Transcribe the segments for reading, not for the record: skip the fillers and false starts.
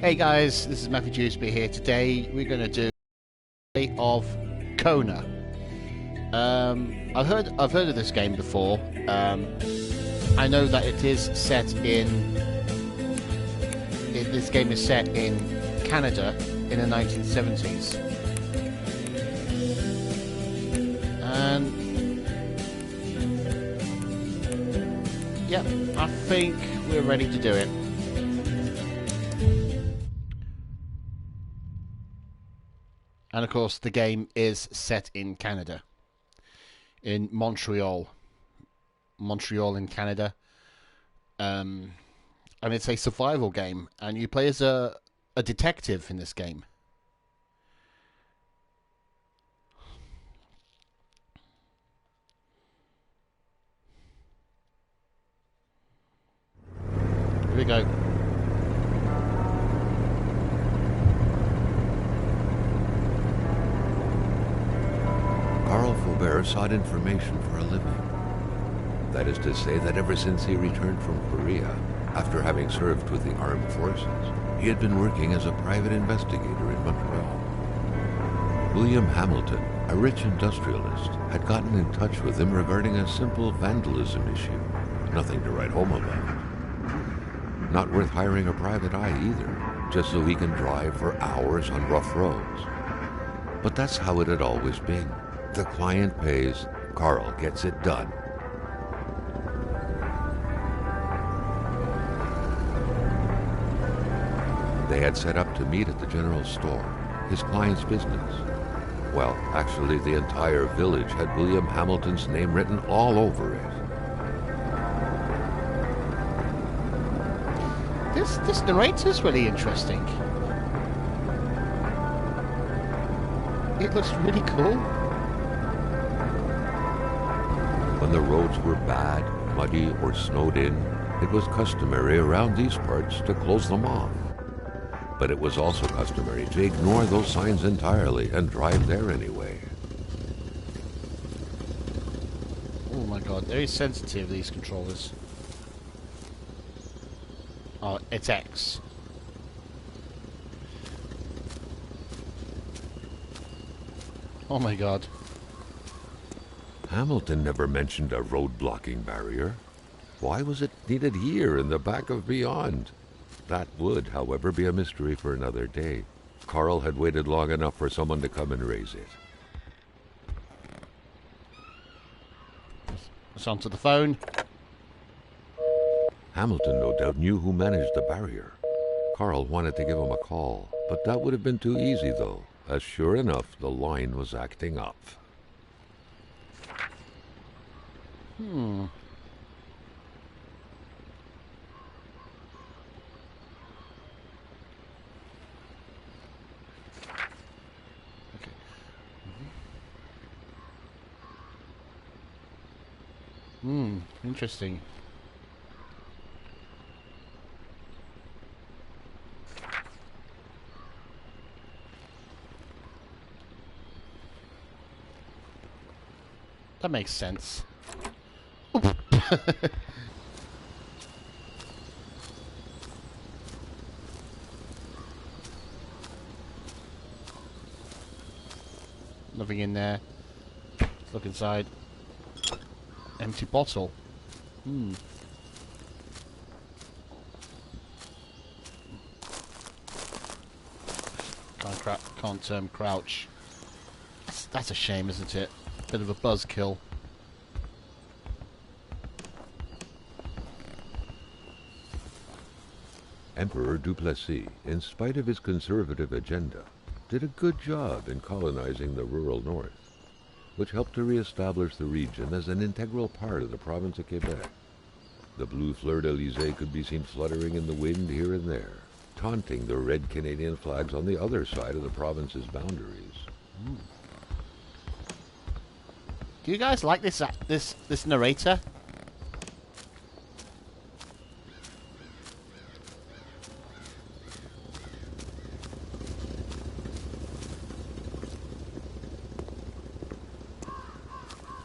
Hey guys, this is Matthew Dewsbury here. Today we're going to do a play of Kona. I've heard of this game before. I know that it is set in. This game is set in Canada in the 1970s, and yeah, I think we're ready to do it. And of course, the game is set in Canada, in Montreal in Canada. And it's a survival game, and you play as a detective in this game. Here we go. Carl Faubert sought information for a living. That is to say that ever since he returned from Korea, after having served with the armed forces, he had been working as a private investigator in Montreal. William Hamilton, a rich industrialist, had gotten in touch with him regarding a simple vandalism issue. Nothing to write home about. Not worth hiring a private eye either, just so he can drive for hours on rough roads. But that's how it had always been. The client pays, Carl gets it done. They had set up to meet at the general store, his client's business. Well, actually, the entire village had William Hamilton's name written all over it. This narrator's really interesting. It looks really cool. When the roads were bad, muddy, or snowed in, it was customary around these parts to close them off. But it was also customary to ignore those signs entirely and drive there anyway. Oh my god, very sensitive, these controllers. Oh, it's X. Oh my god. Hamilton never mentioned a road-blocking barrier. Why was it needed here in the back of Beyond? That would, however, be a mystery for another day. Carl had waited long enough for someone to come and raise it. It's onto the phone. Hamilton no doubt knew who managed the barrier. Carl wanted to give him a call, but that would have been too easy, though, as sure enough, the line was acting up. Okay. Interesting. That makes sense. Nothing in there. Let's look inside. Empty bottle. Can't crouch. That's a shame, isn't it? Bit of a buzzkill. Emperor Duplessis, in spite of his conservative agenda, did a good job in colonizing the rural north, which helped to re-establish the region as an integral part of the province of Quebec. The blue fleur-de-lis could be seen fluttering in the wind here and there, taunting the red Canadian flags on the other side of the province's boundaries. Do you guys like this narrator?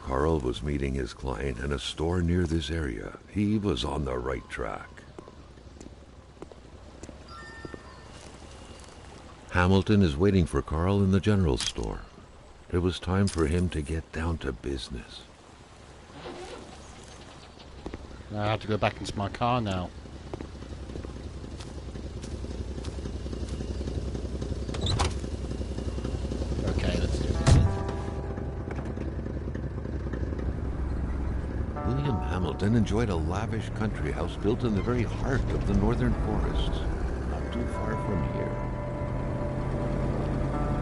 Carl was meeting his client in a store near this area. He was on the right track. Hamilton is waiting for Carl in the general store. It was time for him to get down to business. I have to go back into my car now. Okay, let's do this. William Hamilton enjoyed a lavish country house built in the very heart of the northern forests, not too far from here.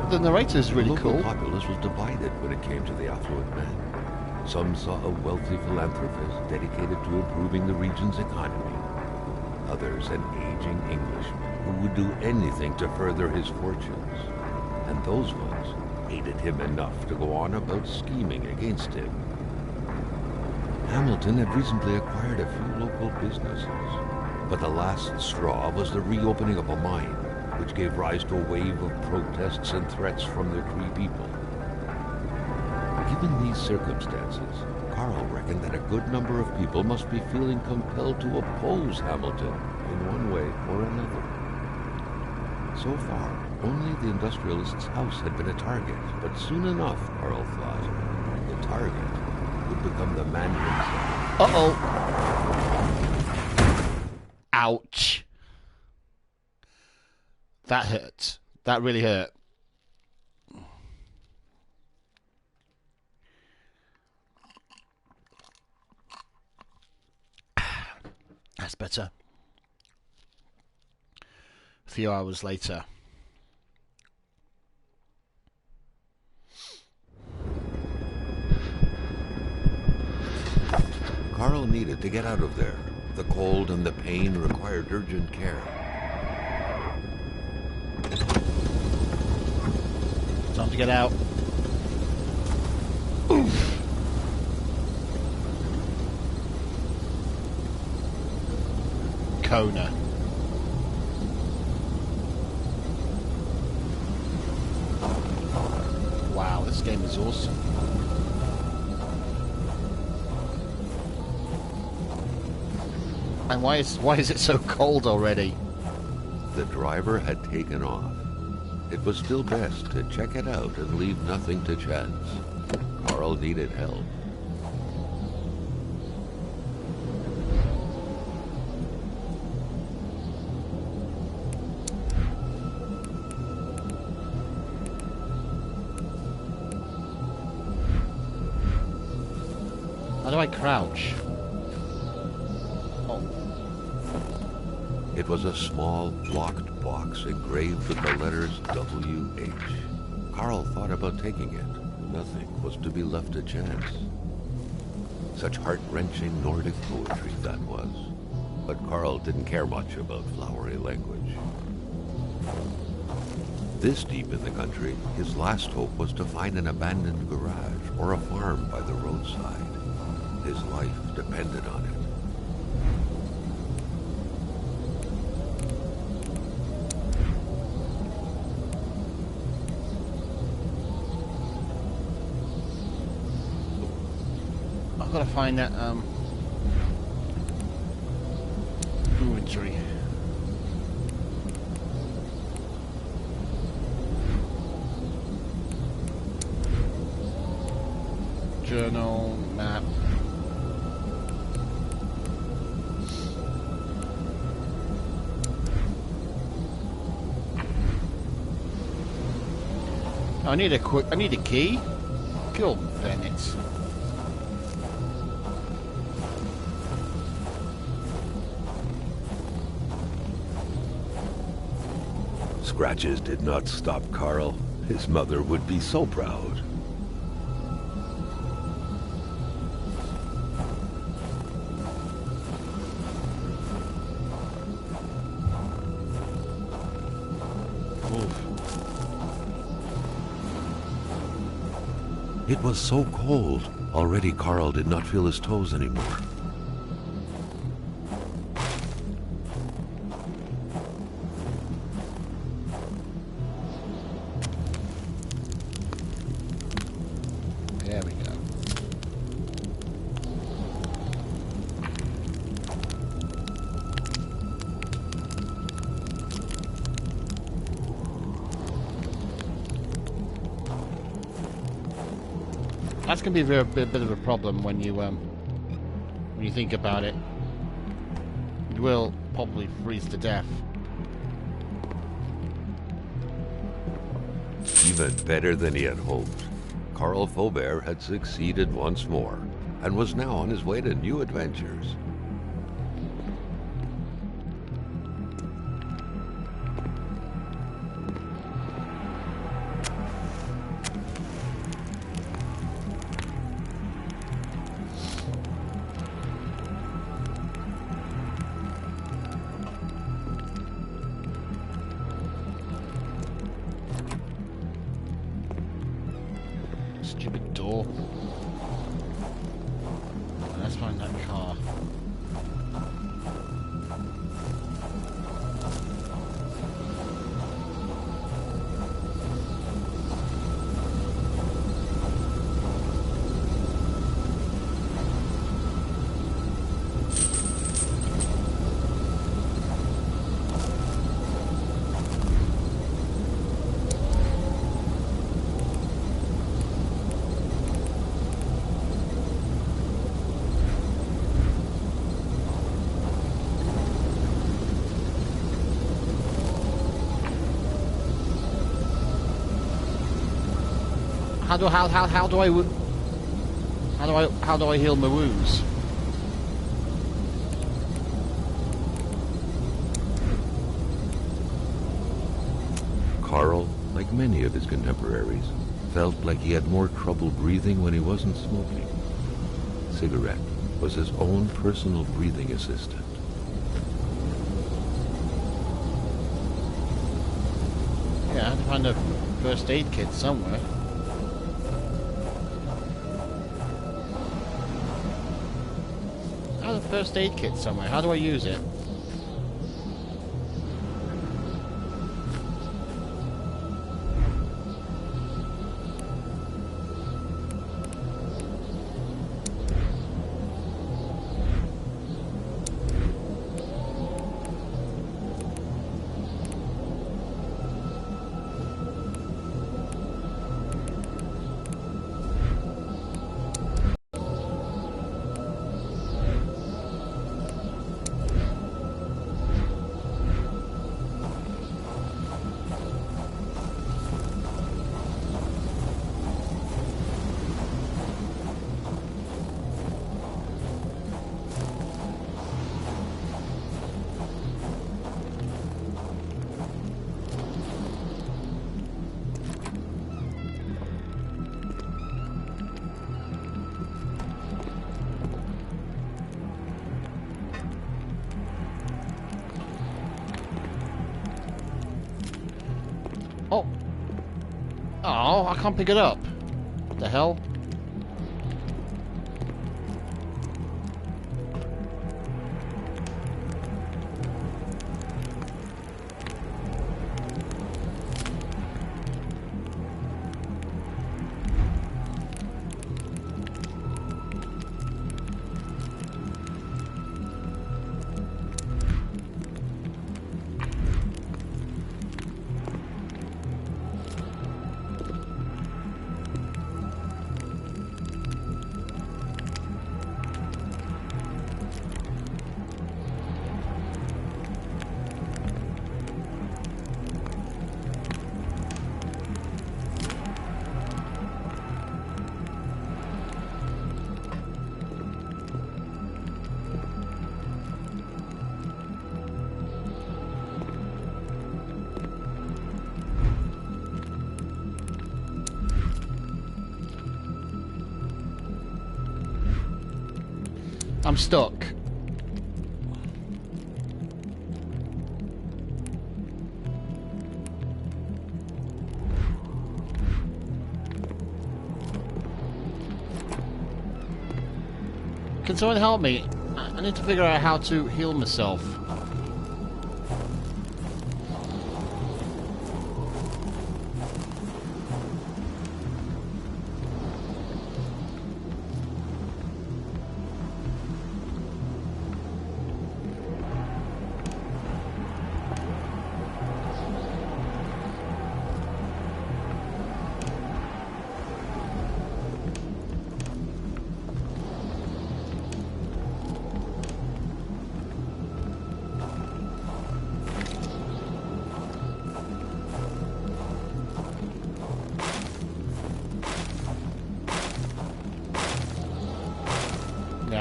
The narrator is really The local cool. populace was divided when it came to the affluent man. Some saw a wealthy philanthropist dedicated to improving the region's economy. Others an aging Englishman who would do anything to further his fortunes. And those ones hated him enough to go on about scheming against him. Hamilton had recently acquired a few local businesses, but the last straw was the reopening of a mine, which gave rise to a wave of protests and threats from the Cree people. Given these circumstances, Carl reckoned that a good number of people must be feeling compelled to oppose Hamilton in one way or another. So far, only the industrialist's house had been a target, but soon enough, Carl thought, the target would become the man himself. Uh-oh. Ouch. That hurt. That really hurt. That's better. A few hours later. Carl needed to get out of there. The cold and the pain required urgent care. Time to get out. Oof. Kona. Wow, this game is awesome. And why is it so cold already? The driver had taken off. It was still best to check it out and leave nothing to chance. Carl needed help. How do I crouch? Oh. It was a small, locked box engraved with the letters W.H. Carl thought about taking it. Nothing was to be left to chance. Such heart-wrenching Nordic poetry that was. But Carl didn't care much about flowery language. This deep in the country, his last hope was to find an abandoned garage or a farm by the roadside. His life depended on it. I've got to find that inventory. Journal, map. I need a key. Cool, Bennett. Scratches did not stop Carl. His mother would be so proud. It was so cold. Already Carl did not feel his toes anymore. There we go. That's going to be a bit of a problem when you think about it. You will probably freeze to death. Even better than he had hoped. Carl Faubert had succeeded once more, and was now on his way to new adventures. Stupid door. Let's find that car. How do I heal my wounds? Carl, like many of his contemporaries, felt like he had more trouble breathing when he wasn't smoking. Cigarette was his own personal breathing assistant. Yeah, I have to find a first aid kit somewhere. I have a first aid kit somewhere. How do I use it? Oh. Oh, I can't pick it up. What the hell? I'm stuck. Can someone help me? I need to figure out how to heal myself.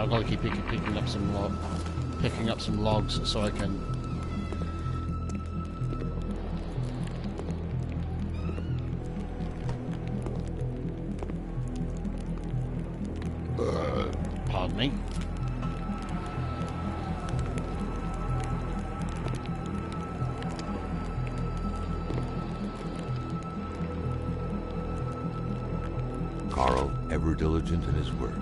I've got to keep picking up some logs so I can. Pardon me. Carl, ever diligent in his work,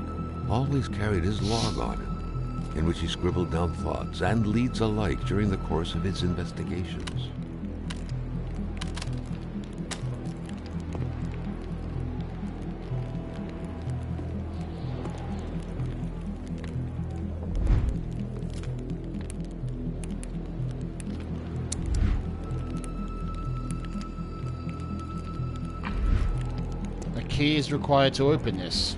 always carried his log on him, in which he scribbled down thoughts and leads alike during the course of his investigations. A key is required to open this.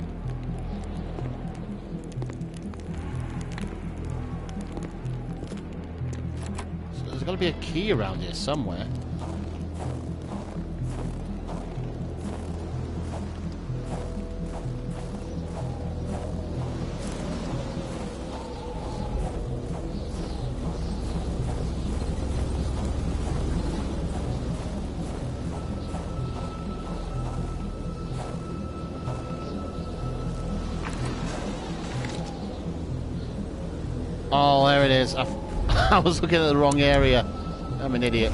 So there's got to be a key around here somewhere. Oh, there it is. I was looking at the wrong area. I'm an idiot.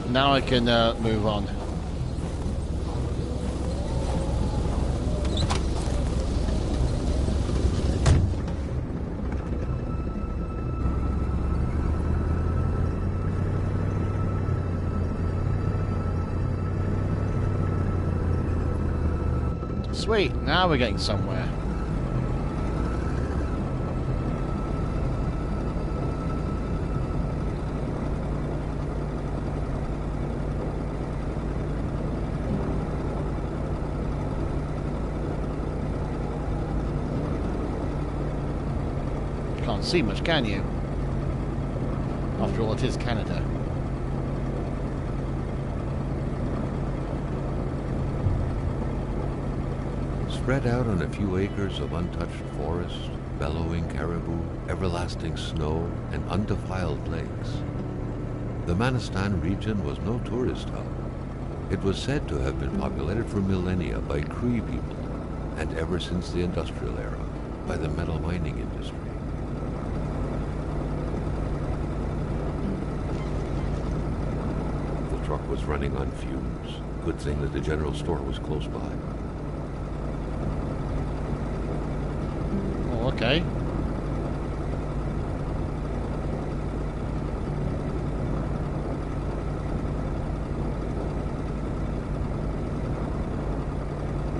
Now I can move on. Sweet, now we're getting somewhere. Can't see much, can you? After all, it is Canada. Spread out on a few acres of untouched forest, bellowing caribou, everlasting snow, and undefiled lakes, the Manistan region was no tourist hub. It was said to have been populated for millennia by Cree people, and ever since the industrial era, by the metal mining industry. The truck was running on fumes. Good thing that the general store was close by. Okay.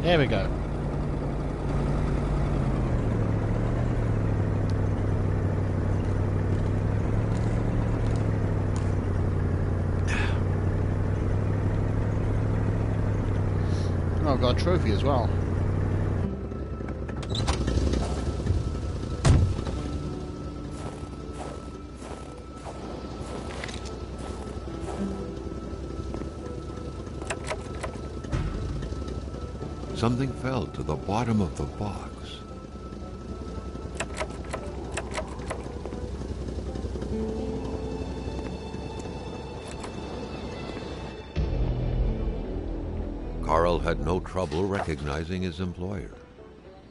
There we go. Oh, I've got a trophy as well. Something fell to the bottom of the box. Carl had no trouble recognizing his employer.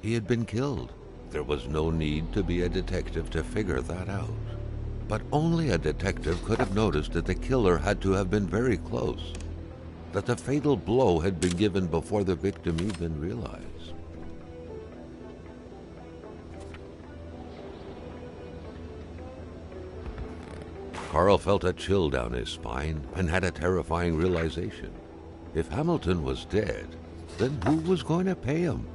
He had been killed. There was no need to be a detective to figure that out. But only a detective could have noticed that the killer had to have been very close, that the fatal blow had been given before the victim even realized. Carl felt a chill down his spine and had a terrifying realization. If Hamilton was dead, then who was going to pay him?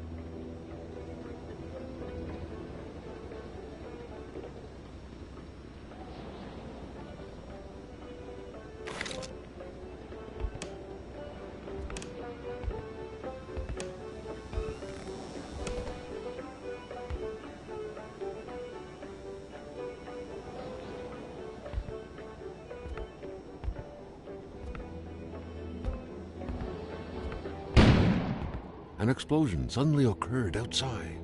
an explosion suddenly occurred outside.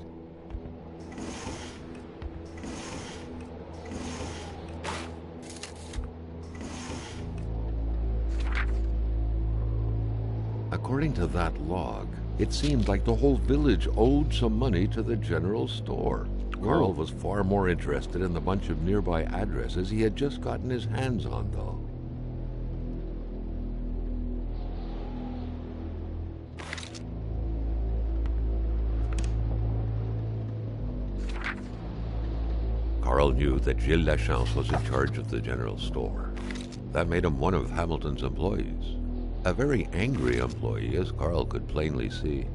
According to that log, it seemed like the whole village owed some money to the general store. Carl was far more interested in the bunch of nearby addresses he had just gotten his hands on, though. Carl knew that Gilles Lachance was in charge of the general store. That made him one of Hamilton's employees. A very angry employee, as Carl could plainly see.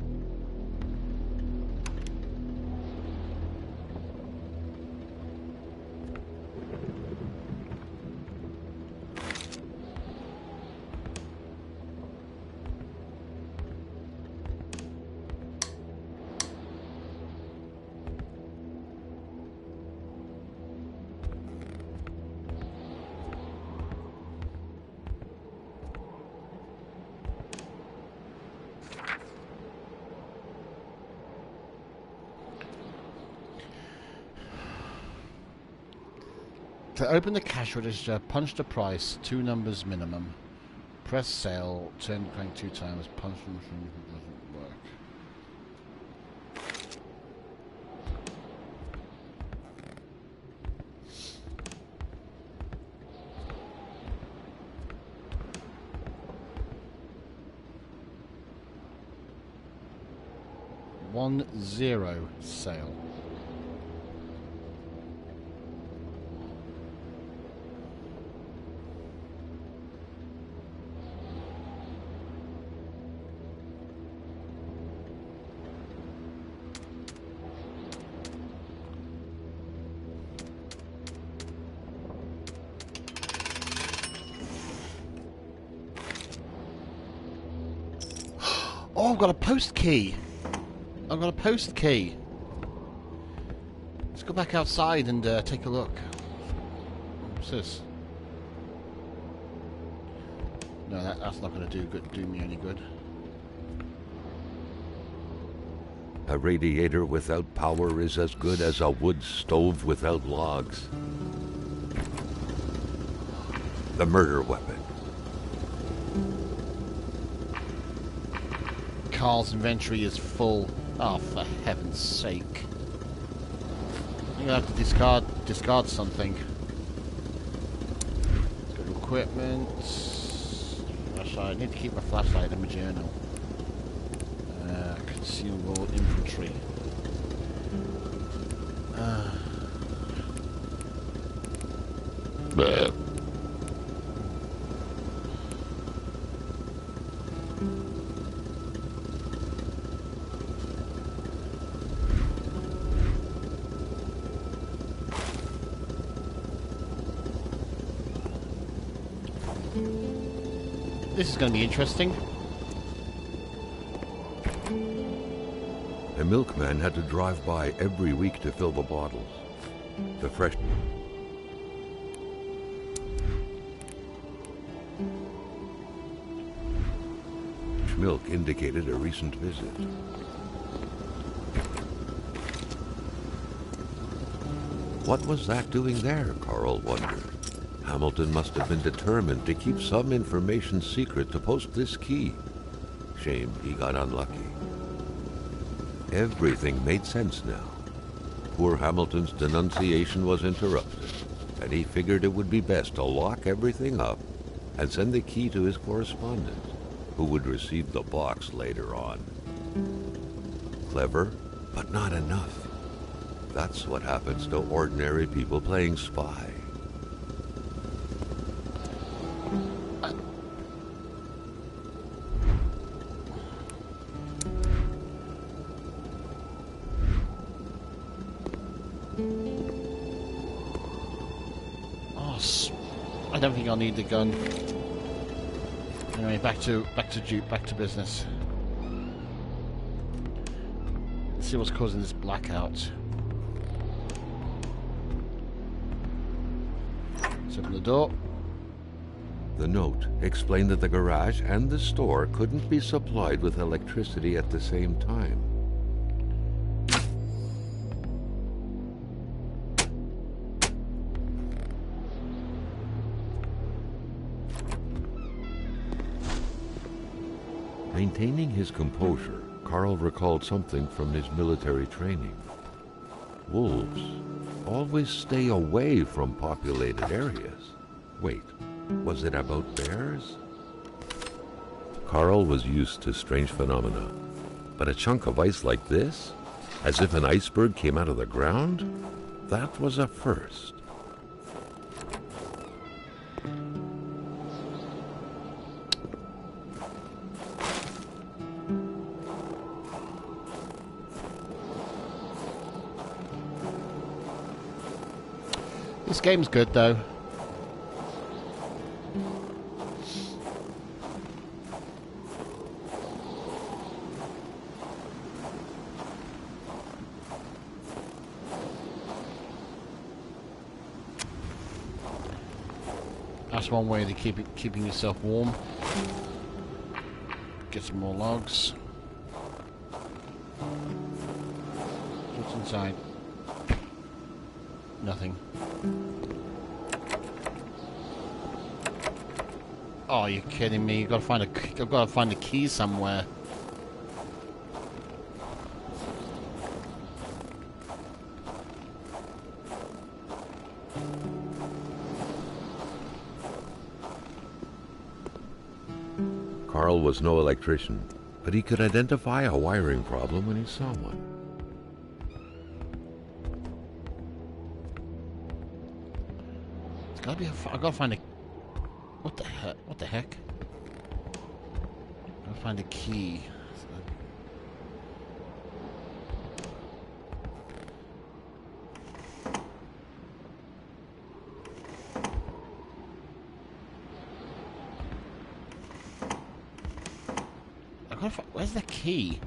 To open the cash register, punch the price, 2 numbers minimum. Press sale, turn the crank 2 times, punch the machine doesn't work. $1-0 sale. Oh, I've got a post key. I've got a post key. Let's go back outside and take a look. What's this? No, that's not going to do me any good. A radiator without power is as good as a wood stove without logs. The murder weapon. Carl's inventory is full. Oh, for heaven's sake. I'm gonna have to discard something. Let's go to equipment. Flashlight. I need to keep my flashlight in my journal. Consumable infantry. This is going to be interesting. A milkman had to drive by every week to fill the bottles. The fresh milk indicated a recent visit. What was that doing there, Carl wondered. Hamilton must have been determined to keep some information secret to post this key. Shame he got unlucky. Everything made sense now. Poor Hamilton's denunciation was interrupted, and he figured it would be best to lock everything up and send the key to his correspondent, who would receive the box later on. Clever, but not enough. That's what happens to ordinary people playing spy. I don't think I'll need the gun. Anyway, back to business. Let's see what's causing this blackout. Let's open the door. The note explained that the garage and the store couldn't be supplied with electricity at the same time. Maintaining his composure, Carl recalled something from his military training. Wolves always stay away from populated areas. Wait, was it about bears? Carl was used to strange phenomena, but a chunk of ice like this, as if an iceberg came out of the ground, that was a first. This game's good though. That's one way to keeping yourself warm. Get some more logs. What's inside? Nothing. Oh, you're kidding me! I've got to find a key somewhere. Carl was no electrician, but he could identify a wiring problem when he saw one. It's gotta be I've got to find a... What the heck? What the heck? I've got to find a key. Where's the key?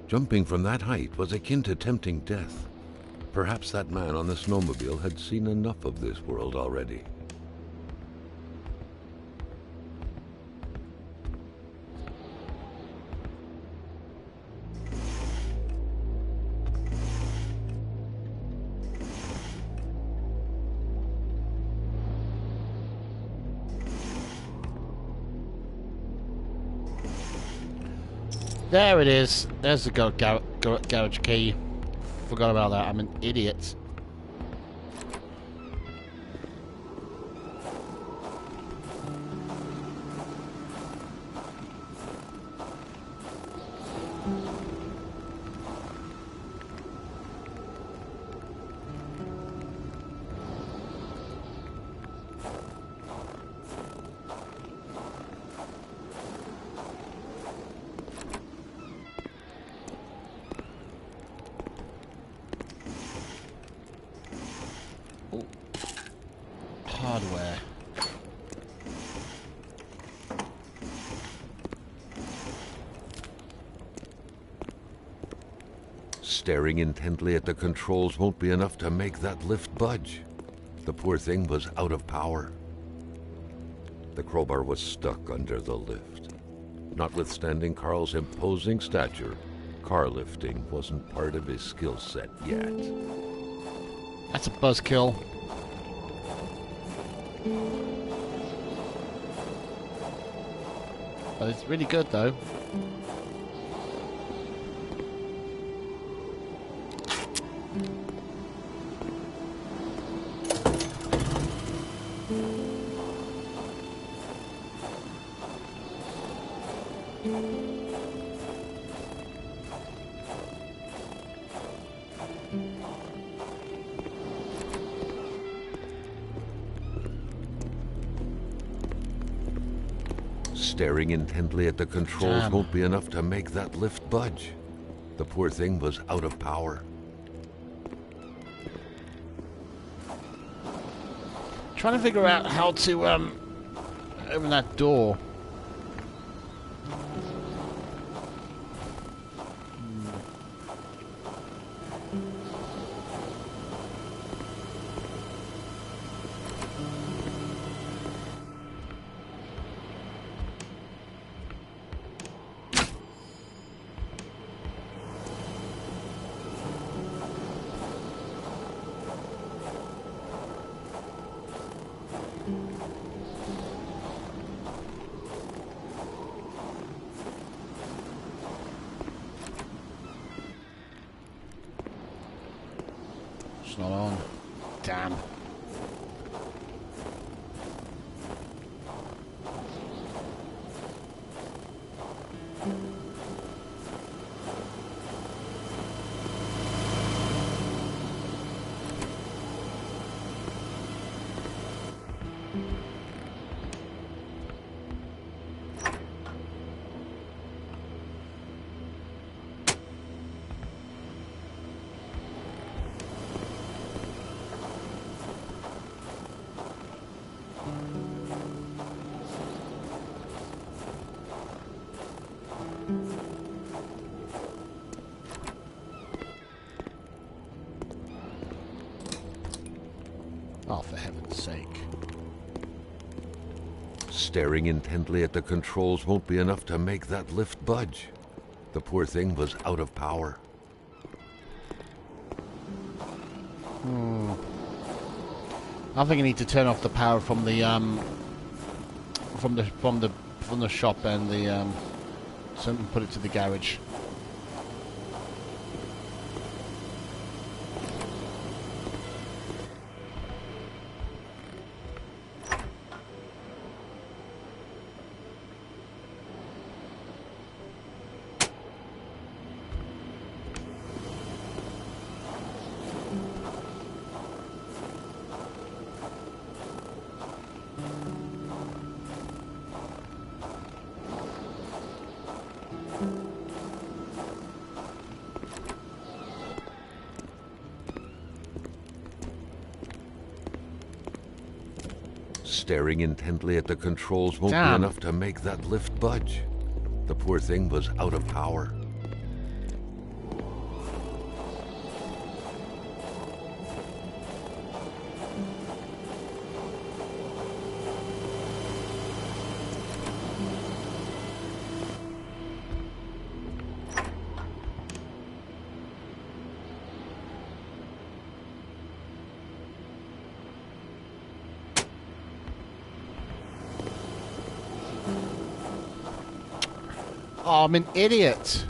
Jumping from that height was akin to tempting death. Perhaps that man on the snowmobile had seen enough of this world already. There it is. There's the garage key. Forgot about that. I'm an idiot. Hardware. Staring intently at the controls won't be enough to make that lift budge. The poor thing was out of power. The crowbar was stuck under the lift. Notwithstanding Carl's imposing stature, car lifting wasn't part of his skill set yet. That's a buzzkill. But it's really good though. Staring intently at the controls won't be enough to make that lift budge. The poor thing was out of power. Trying to figure out how to open that door. It's not on. Damn. Oh, for heaven's sake. Staring intently at the controls won't be enough to make that lift budge. The poor thing was out of power. I think I need to turn off the power from the shop and the so and put it to the garage. Staring intently at the controls won't be Damn. enough to make that lift budge. The poor thing was out of power. Oh, I'm an idiot.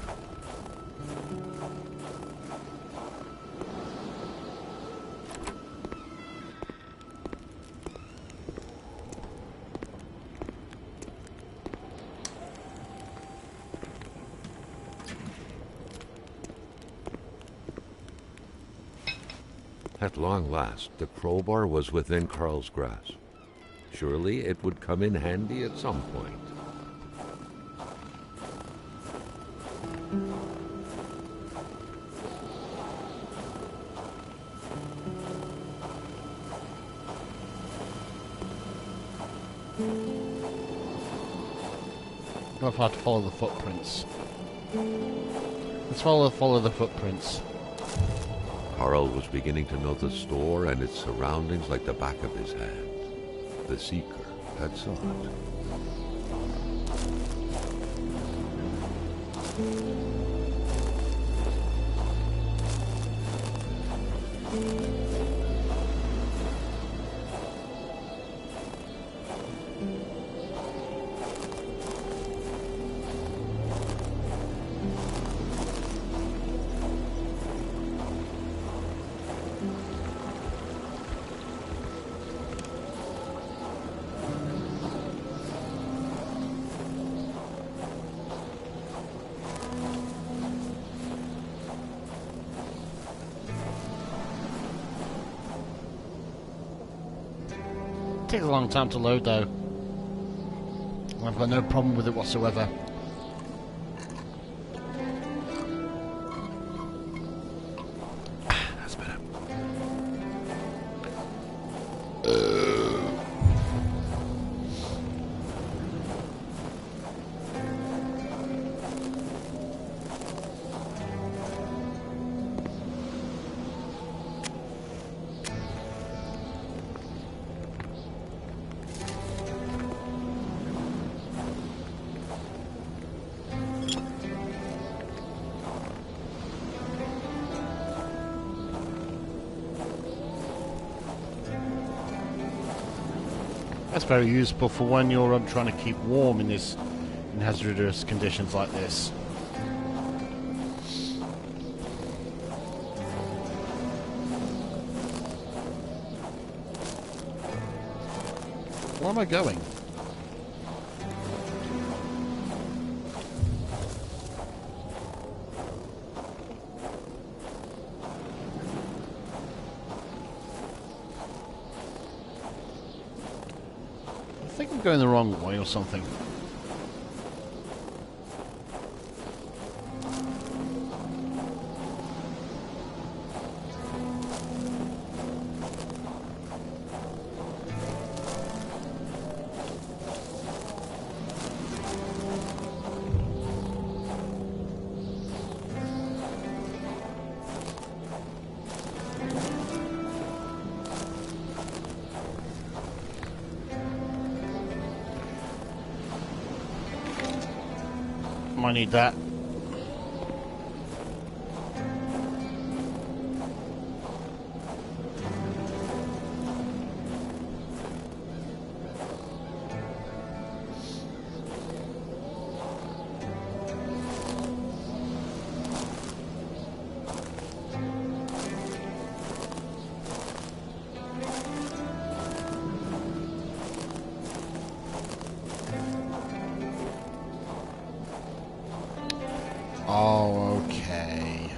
At long last, the crowbar was within Carl's grasp. Surely it would come in handy at some point. I'll have to follow the footprints. Let's follow the footprints. Carl was beginning to know the store and its surroundings like the back of his hand. The seeker had sought. Takes a long time to load though. I've got no problem with it whatsoever. That's very useful for when you're trying to keep warm in hazardous conditions like this. Where am I going? I think I'm going the wrong way or something. I need that. Oh, okay.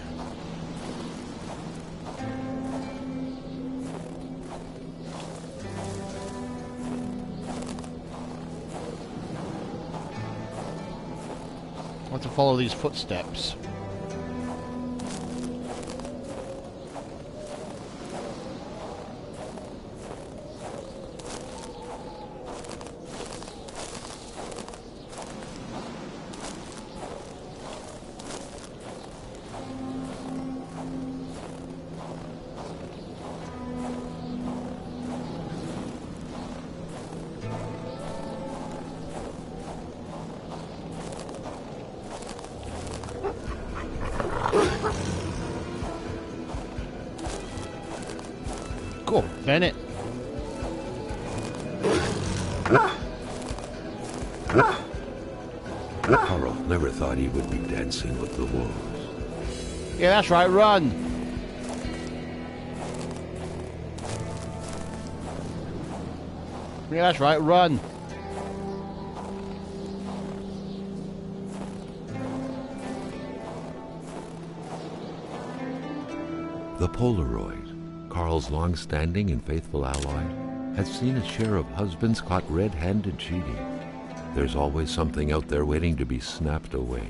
I want to follow these footsteps. Go on, Bennett. Carl never thought he would be dancing with the wolves. Yeah, that's right, run! Yeah, that's right, run! The Polaroid, Carl's long-standing and faithful ally, had seen its share of husbands caught red-handed cheating. There's always something out there waiting to be snapped away.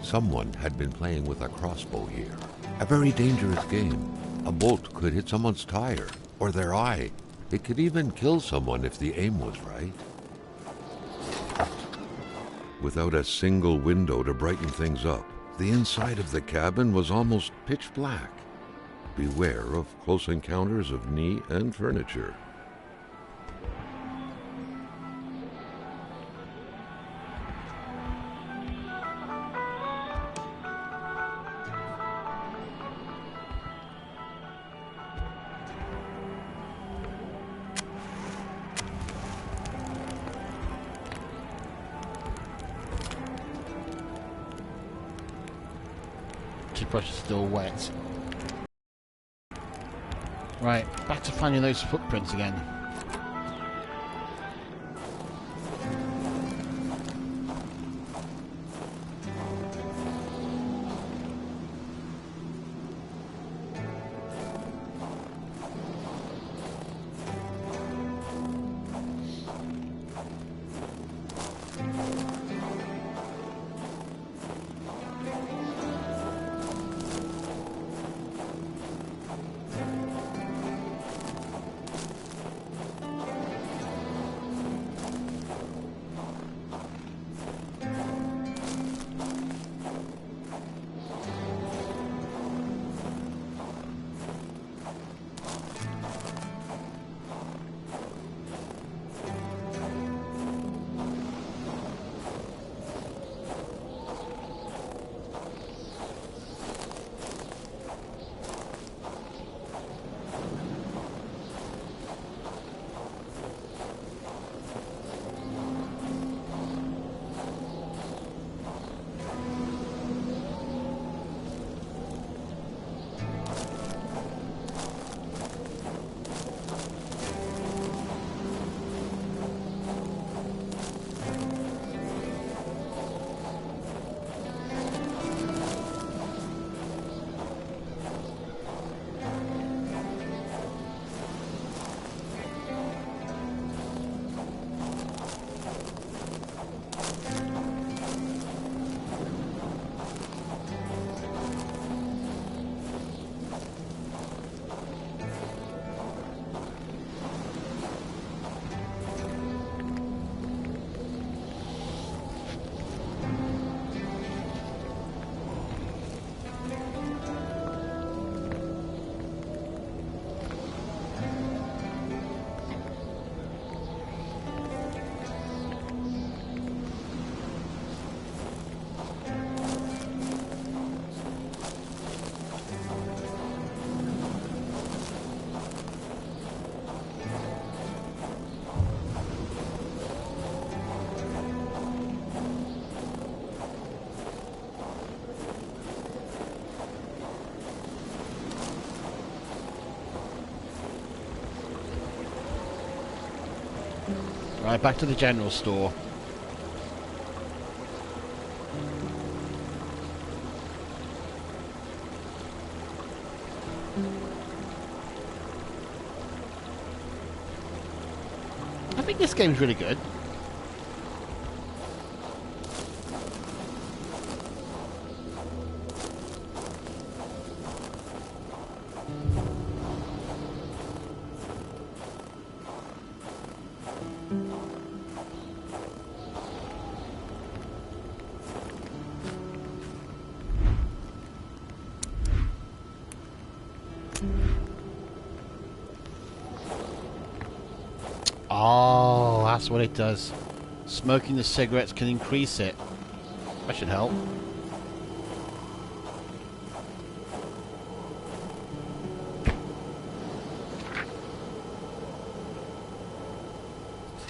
Someone had been playing with a crossbow here. A very dangerous game. A bolt could hit someone's tire or their eye. It could even kill someone if the aim was right. Without a single window to brighten things up, the inside of the cabin was almost pitch black. Beware of close encounters of knee and furniture. Toothbrush is still wet. Right, back to finding those footprints again. Right, back to the general store. I think this game's really good. Oh, that's what it does. Smoking the cigarettes can increase it. That should help.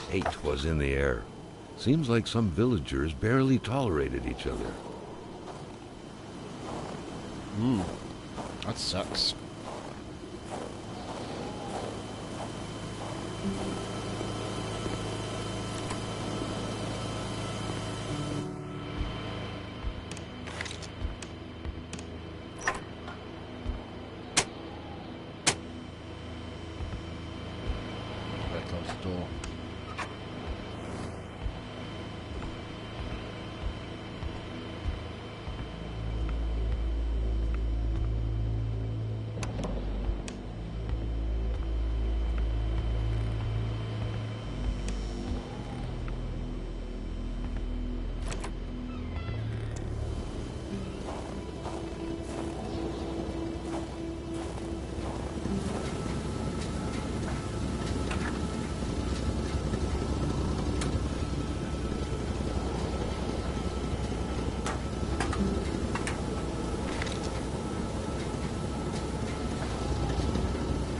Hate was in the air. Seems like some villagers barely tolerated each other. That sucks. Better close the door.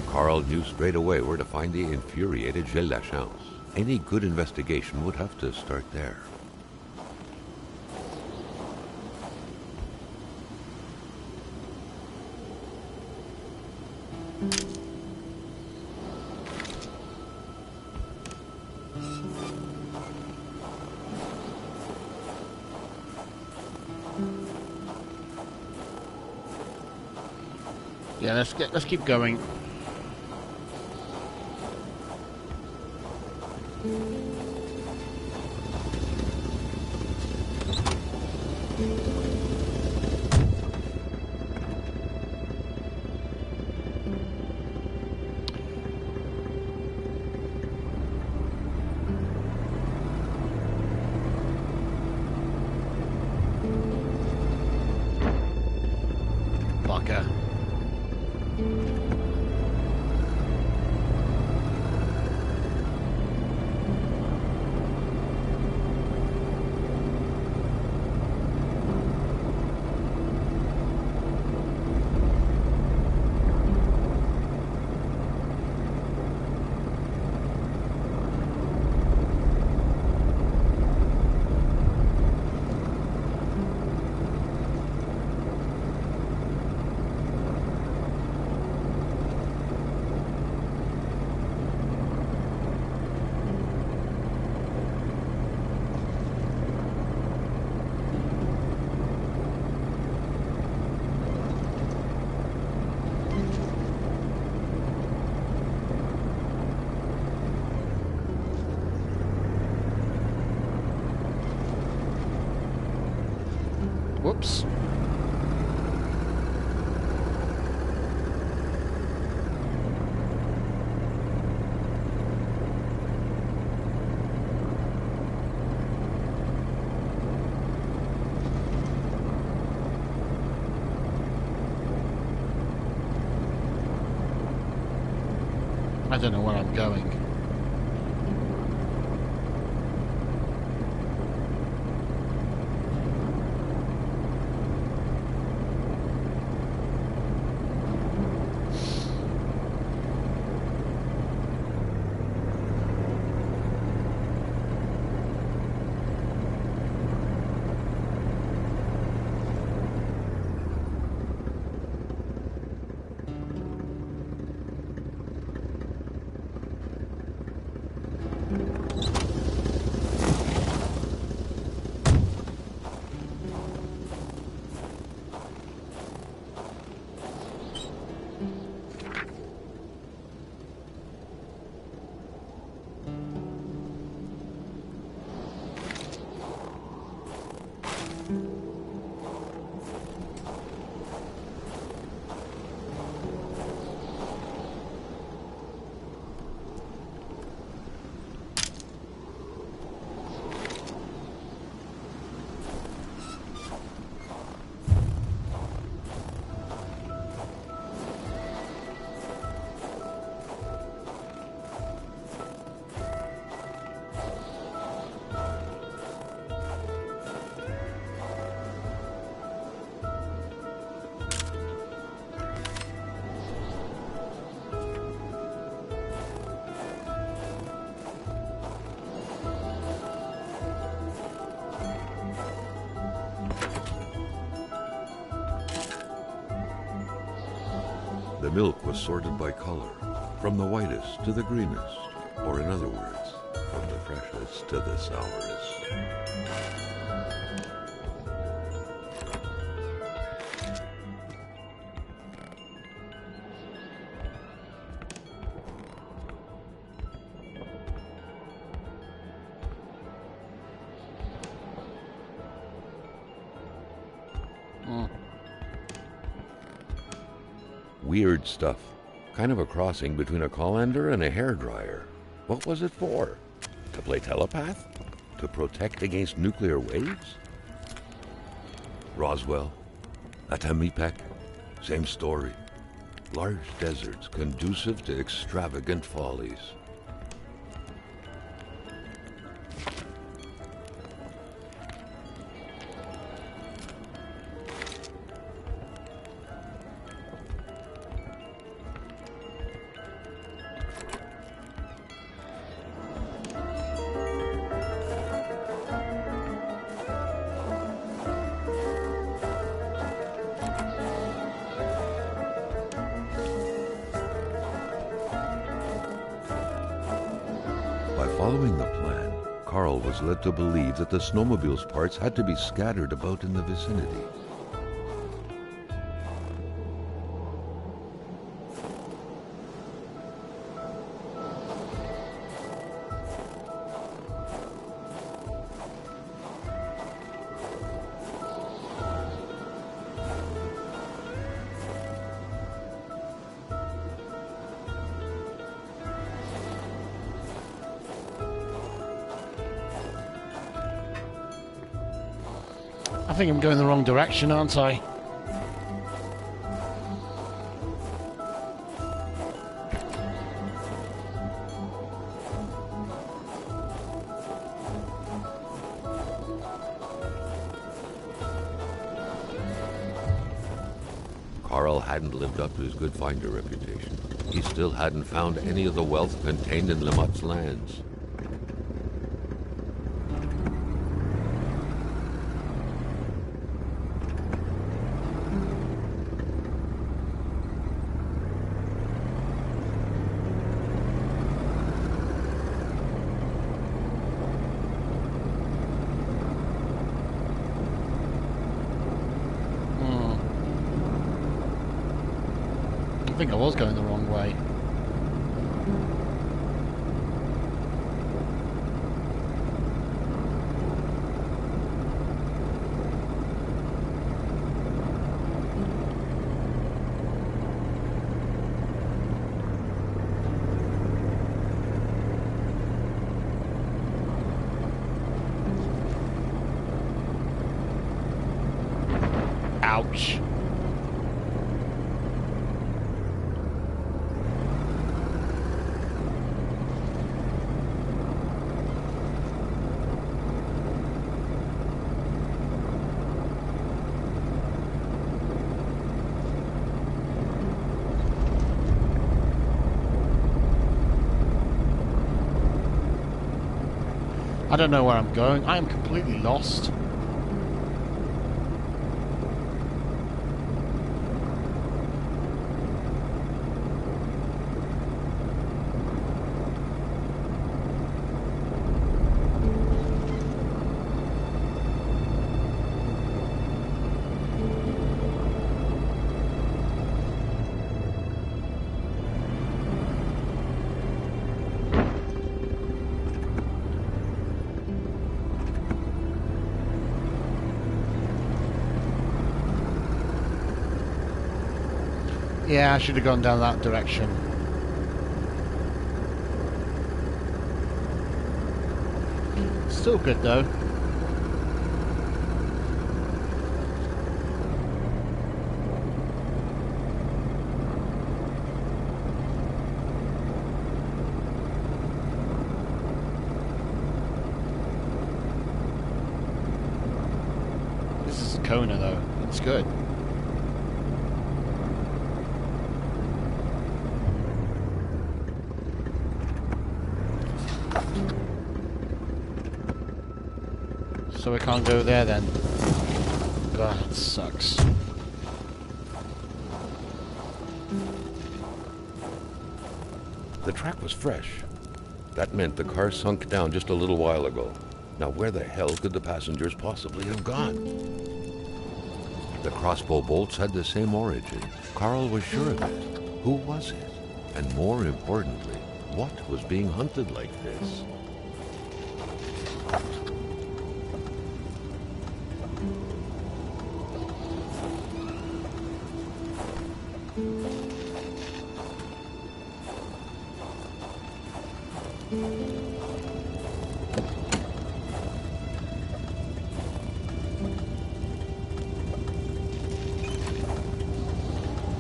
Carl knew straight away where to find the infuriated Gilles Lachance. Any good investigation would have to start there. Yeah, let's keep going. Fucker. Whoops. I don't know where I'm going. The milk was sorted by color, from the whitest to the greenest, or in other words, from the freshest to the sourest. Weird stuff. Kind of a crossing between a colander and a hairdryer. What was it for? To play telepath? To protect against nuclear waves? Roswell, Atamipek, same story. Large deserts conducive to extravagant follies. Following the plan, Carl was led to believe that the snowmobile's parts had to be scattered about in the vicinity. I think I'm going the wrong direction, aren't I? Carl hadn't lived up to his good finder reputation. He still hadn't found any of the wealth contained in Lamotte's lands. I think I was going the wrong way. Ouch. I don't know where I'm going. I am completely lost. Yeah, I should have gone down that direction. Still good though. This is Kona though. It's good. So we can't go there then. God, it sucks. The track was fresh. That meant the car sunk down just a little while ago. Now where the hell could the passengers possibly have gone? The crossbow bolts had the same origin. Carl was sure of it. Who was it? And more importantly, what was being hunted like this?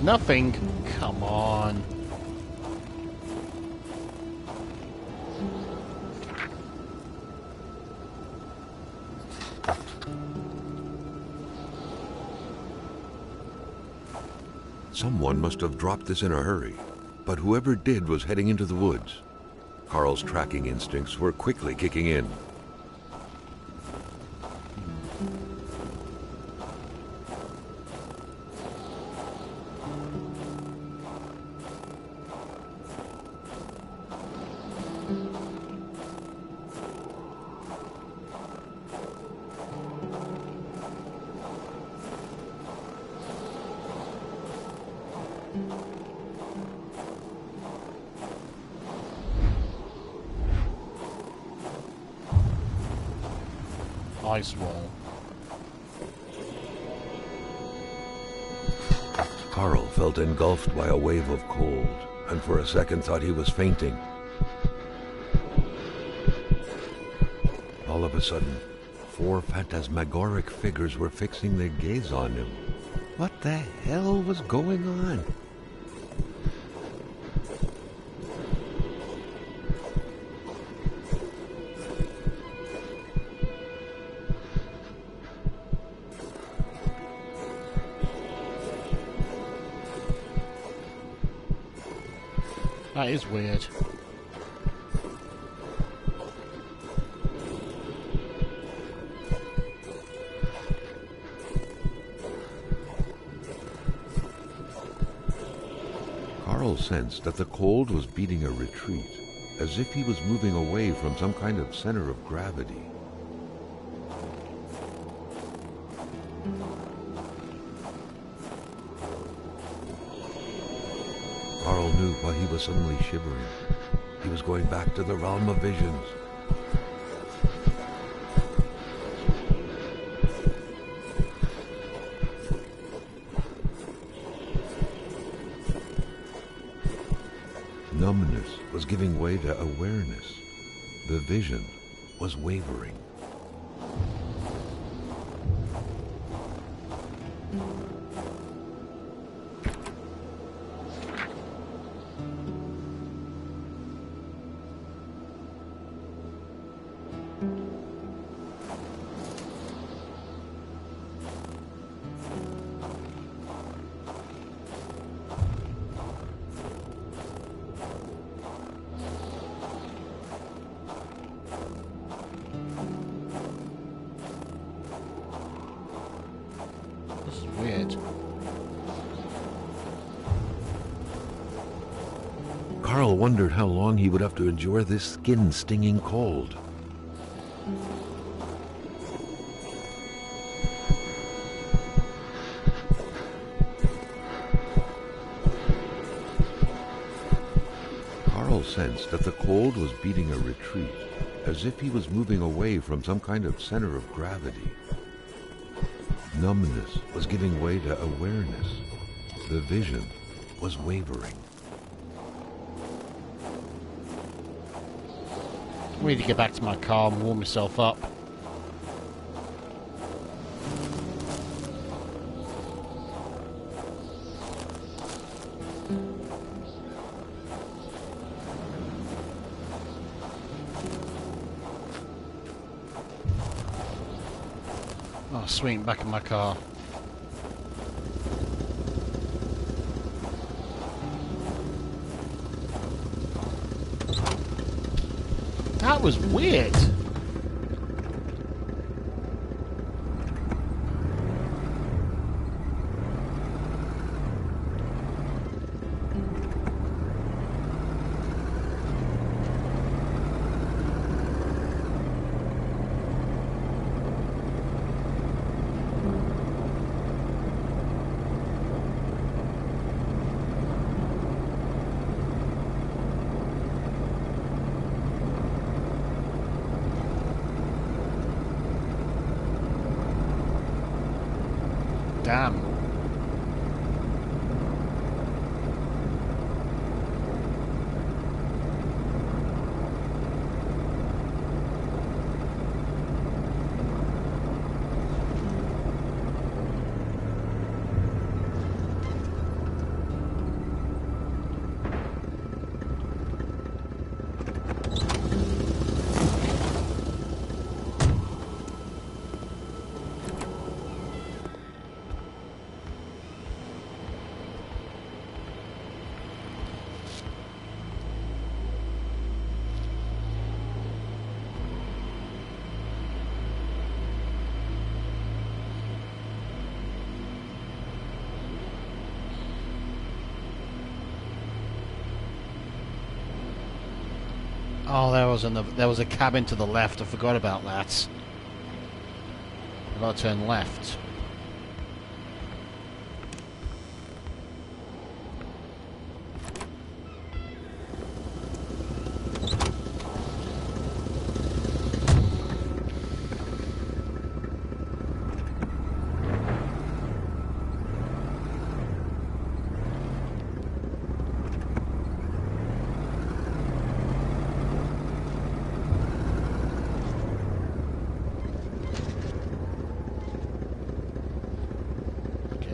Nothing? Come on. Someone must have dropped this in a hurry, but whoever did was heading into the woods. Carl's tracking instincts were quickly kicking in. Ice wall. Carl felt engulfed by a wave of cold, and for a second thought he was fainting. All of a sudden, 4 phantasmagoric figures were fixing their gaze on him. What the hell was going on? That is weird. Carl sensed that the cold was beating a retreat, as if he was moving away from some kind of center of gravity. Carl knew why he was suddenly shivering. He was going back to the realm of visions. Numbness was giving way to awareness. The vision was wavering. This is weird. Carl wondered how long he would have to endure this skin-stinging cold. Carl sensed that the cold was beating a retreat, as if he was moving away from some kind of center of gravity. Numbness was giving way to awareness. The vision was wavering. I need to get back to my car and warm myself up. Oh, sweet, back in my car. That was weird. Damn. Oh, there was a cabin to the left. I forgot about that. I've got to turn left.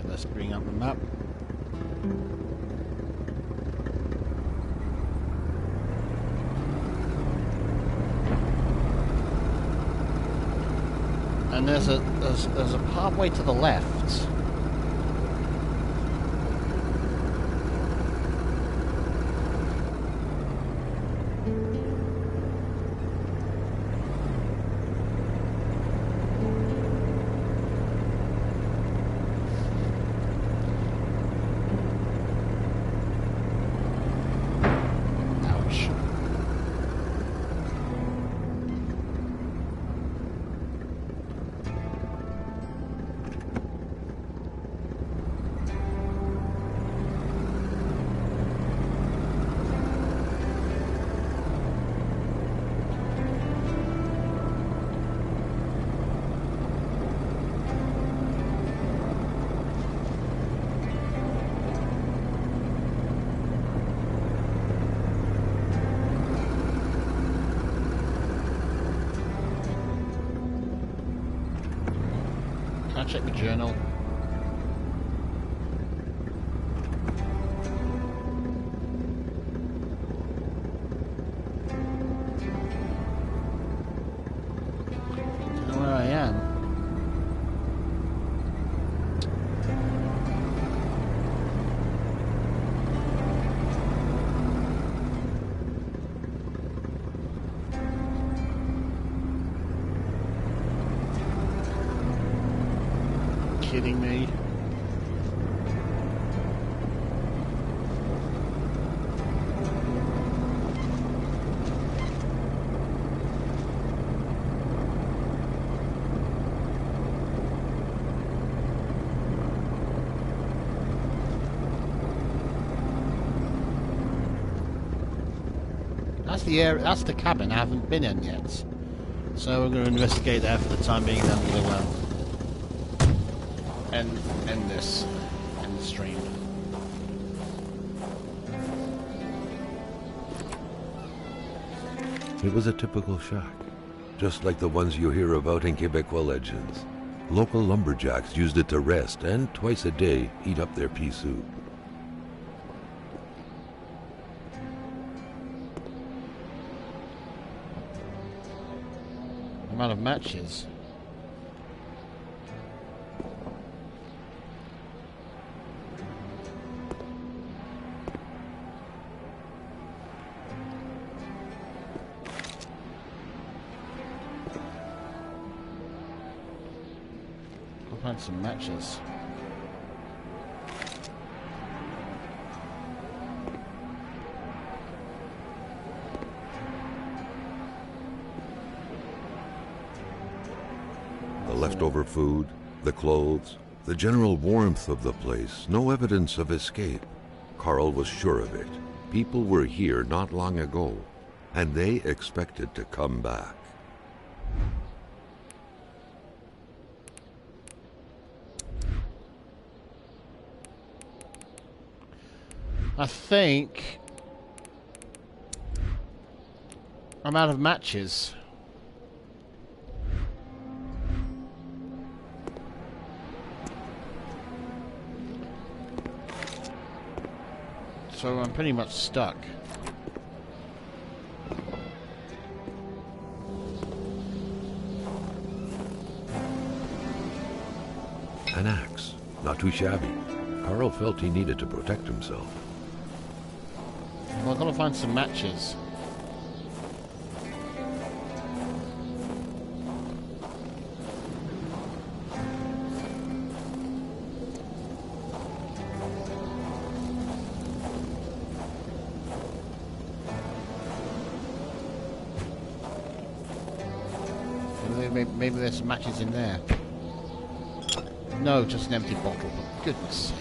Let's bring up the map. And there's a pathway to the left. Can I check the journal? Don't know where I am. Kidding me? That's the area. That's the cabin I haven't been in yet. So we're going to investigate that for the time being. Then we'll end this stream. It was a typical shack, just like the ones you hear about in Quebecois legends. Local lumberjacks used it to rest and twice a day heat up their pea soup. I'm out of matches. I'll find some matches. The leftover food, the clothes, the general warmth of the place, no evidence of escape. Carl was sure of it. People were here not long ago, and they expected to come back. I think I'm out of matches. So I'm pretty much stuck. An axe. Not too shabby. Carl felt he needed to protect himself. Well, I've got to find some matches. Maybe there's some matches in there. No, just an empty bottle. For goodness sake.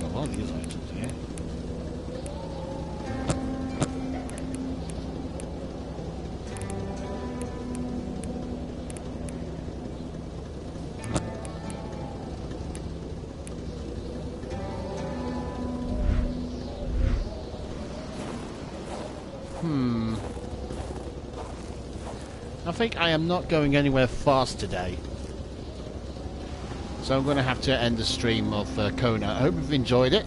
A lot of these items here. I think I am not going anywhere fast today. So I'm going to have to end the stream of Kona. I hope you've enjoyed it.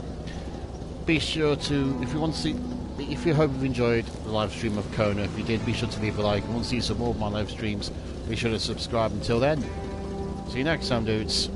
Be sure to, if you hope you've enjoyed the live stream of Kona, if you did, be sure to leave a like. If you want to see some more of my live streams, be sure to subscribe. Until then, see you next time, dudes.